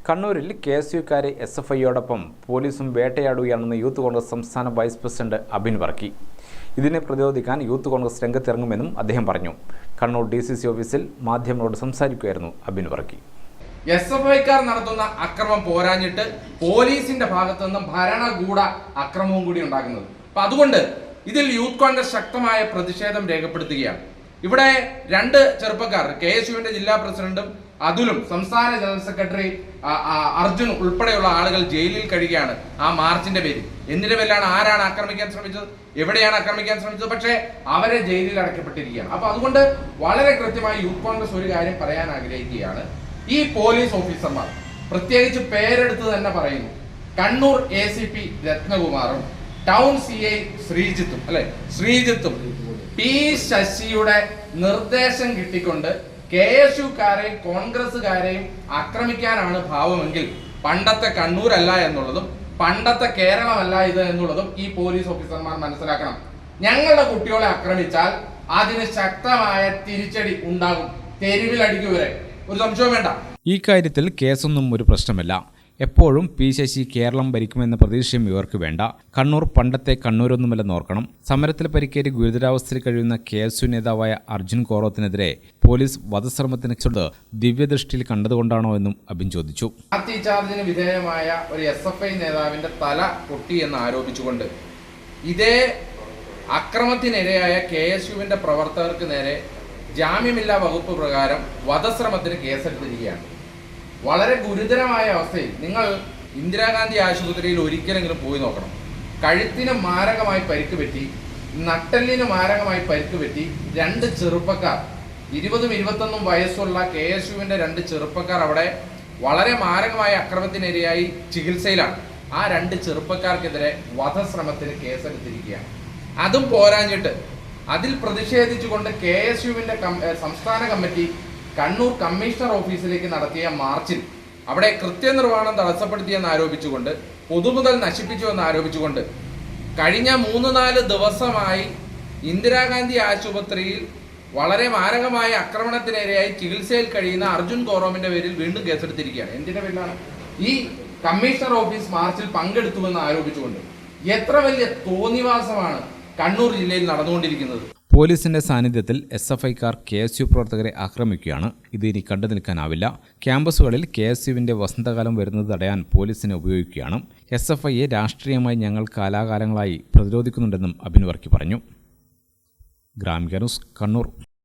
കണ്ണൂരിൽ KSUക്കാരെ SFIയോടൊപ്പം പോലീസും വേട്ടയാടുകയാണെന്ന് യൂത്ത് കോൺഗ്രസ് സംസ്ഥാന വൈസ് പ്രസിഡന്റ് അബിൻ വർക്കി. ഇതിനെ പ്രതിരോധിക്കാൻ യൂത്ത് കോൺഗ്രസ് രംഗത്തിറങ്ങുമെന്നും അദ്ദേഹം പറഞ്ഞു. കണ്ണൂർ DCC ഓഫീസിൽ മാധ്യമങ്ങളോട് സംസാരിക്കുകയായിരുന്നു അബിൻ വർക്കി. SFIക്കാർ നടത്തുന്ന അക്രമം പോരാഞ്ഞിട്ട് പോലീസിന്റെ ഭാഗത്തു നിന്നും ഭരണകൂട അക്രമവും കൂടി ഉണ്ടാകുന്നത്. അപ്പൊ അതുകൊണ്ട് ഇതിൽ യൂത്ത് കോൺഗ്രസ് ശക്തമായ പ്രതിഷേധം രേഖപ്പെടുത്തുകയാണ്. ഇവിടെ രണ്ട് ചെറുപ്പക്കാർ, KSUവിന്റെ ജില്ലാ പ്രസിഡന്റും അതുലും സംസ്ഥാന ജനറൽ സെക്രട്ടറി അർജുൻ ഉൾപ്പെടെയുള്ള ആളുകൾ ജയിലിൽ കഴിയുകയാണ് ആ മാർച്ചിന്റെ പേരിൽ. എന്തിന്റെ പേരിലാണ്? ആരാണ് ആക്രമിക്കാൻ ശ്രമിച്ചത്? എവിടെയാണ് ആക്രമിക്കാൻ ശ്രമിച്ചത്? പക്ഷേ അവരെ ജയിലിൽ അടയ്ക്കപ്പെട്ടിരിക്കുകയാണ്. അപ്പൊ അതുകൊണ്ട് വളരെ കൃത്യമായി യൂത്ത് കോൺഗ്രസ് ഒരു കാര്യം പറയാൻ ആഗ്രഹിക്കുകയാണ്. ഈ പോലീസ് ഓഫീസർമാർ, പ്രത്യേകിച്ച് പേരെടുത്ത് തന്നെ പറയുന്നു, കണ്ണൂർ ACP രത്നകുമാറും ടൗൺ CI ശ്രീജിത്തും P ശശിയുടെ നിർദ്ദേശം കിട്ടിക്കൊണ്ട് KSUക്കാരെയും കോൺഗ്രസുകാരെയും ആക്രമിക്കാനാണ് ഭാവമെങ്കിൽ പണ്ടത്തെ കണ്ണൂരല്ല എന്നുള്ളതും പണ്ടത്തെ കേരളമല്ല ഇത് എന്നുള്ളതും ഈ പോലീസ് ഓഫീസർമാർ മനസ്സിലാക്കണം. ഞങ്ങളുടെ കുട്ടികളെ ആക്രമിച്ചാൽ അതിന് ശക്തമായ തിരിച്ചടി ഉണ്ടാകും, തെരുവിലടിക്കുവരെ, ഒരു സംശയവും വേണ്ട. ഈ കാര്യത്തിൽ കേസൊന്നും ഒരു പ്രശ്നമല്ല. എപ്പോഴും P ശശി കേരളം ഭരിക്കുമെന്ന പ്രതീക്ഷയും ഇവർക്ക് വേണ്ട. കണ്ണൂർ പണ്ടത്തെ കണ്ണൂരൊന്നുമല്ലെന്ന് ഓർക്കണം. സമരത്തിൽ പരിക്കേറ്റ് ഗുരുതരാവസ്ഥയിൽ കഴിയുന്ന KSU നേതാവായ അർജുൻ കോറത്തിനെതിരെ പോലീസ് വധശ്രമത്തിന് ദിവ്യദൃഷ്ടിയിൽ കണ്ടതുകൊണ്ടാണോ എന്നും അബിൻ ചോദിച്ചു. ചാർജിന് വിധേയമായ ഒരു SFI നേതാവിന്റെ തല പൊട്ടി എന്ന് ആരോപിച്ചുകൊണ്ട് ഇതേ അക്രമത്തിനിരയായ KSUവിന്റെ പ്രവർത്തകർക്ക് നേരെ ജാമ്യമില്ലാ വകുപ്പ് പ്രകാരം വധശ്രമത്തിന് കേസെടുത്തിരിക്കുകയാണ്. വളരെ ഗുരുതരമായ അവസ്ഥയിൽ നിങ്ങൾ ഇന്ദിരാഗാന്ധി ആശുപത്രിയിൽ ഒരിക്കലെങ്കിലും പോയി നോക്കണം. കഴുത്തിന് മാരകമായി പരിക്ക് പറ്റി, നട്ടെല്ലിന് മാരകമായി പരിക്ക് പറ്റി രണ്ട് ചെറുപ്പക്കാർ, 20ഉം 21ഉം വയസ്സുള്ള KSUവിന്റെ രണ്ട് ചെറുപ്പക്കാർ അവിടെ വളരെ മാരകമായ അക്രമത്തിനിരയായി ചികിത്സയിലാണ്. ആ രണ്ട് ചെറുപ്പക്കാർക്കെതിരെ വധശ്രമത്തിന് കേസെടുത്തിരിക്കുകയാണ്. അതും പോരാഞ്ഞിട്ട് അതിൽ പ്രതിഷേധിച്ചുകൊണ്ട് KSUവിന്റെ സംസ്ഥാന കമ്മിറ്റി കണ്ണൂർ കമ്മീഷണർ ഓഫീസിലേക്ക് നടത്തിയ മാർച്ചിൽ അവിടെ കൃത്യനിർവഹണം തടസ്സപ്പെടുത്തിയെന്ന് ആരോപിച്ചുകൊണ്ട്, പൊതുമുതൽ നശിപ്പിച്ചു എന്ന് ആരോപിച്ചുകൊണ്ട് കഴിഞ്ഞ 3-4 ദിവസമായി ഇന്ദിരാഗാന്ധി ആശുപത്രിയിൽ വളരെ മാരകമായ ആക്രമണത്തിനിരയായി ചികിത്സയിൽ കഴിയുന്ന അർജുൻ കോറോമിന്റെ പേരിൽ വീണ്ടും കേസെടുത്തിരിക്കുകയാണ്. എന്തിന്റെ പേരിലാണ്? ഈ കമ്മീഷണർ ഓഫീസ് മാർച്ചിൽ പങ്കെടുത്തുവെന്ന് ആരോപിച്ചുകൊണ്ട്. എത്ര വലിയ തോന്നിവാസമാണ് കണ്ണൂർ ജില്ലയിൽ നടന്നുകൊണ്ടിരിക്കുന്നത്. പോലീസിന്റെ സാന്നിധ്യത്തിൽ SFIക്കാർ KSU പ്രവർത്തകരെ ആക്രമിക്കുകയാണ്. ഇത് ഇനി കണ്ടു നിൽക്കാനാവില്ല. ക്യാമ്പസുകളിൽ KSUവിന്റെ വസന്തകാലം വരുന്നത് തടയാൻ പോലീസിനെ ഉപയോഗിക്കുകയാണ്. SFIയെ രാഷ്ട്രീയമായി ഞങ്ങൾ കാലാകാലങ്ങളായി പ്രതിരോധിക്കുന്നുണ്ടെന്നും അബിൻ വർക്കി പറഞ്ഞു. ഗ്രാമിക ന്യൂസ്, കണ്ണൂർ.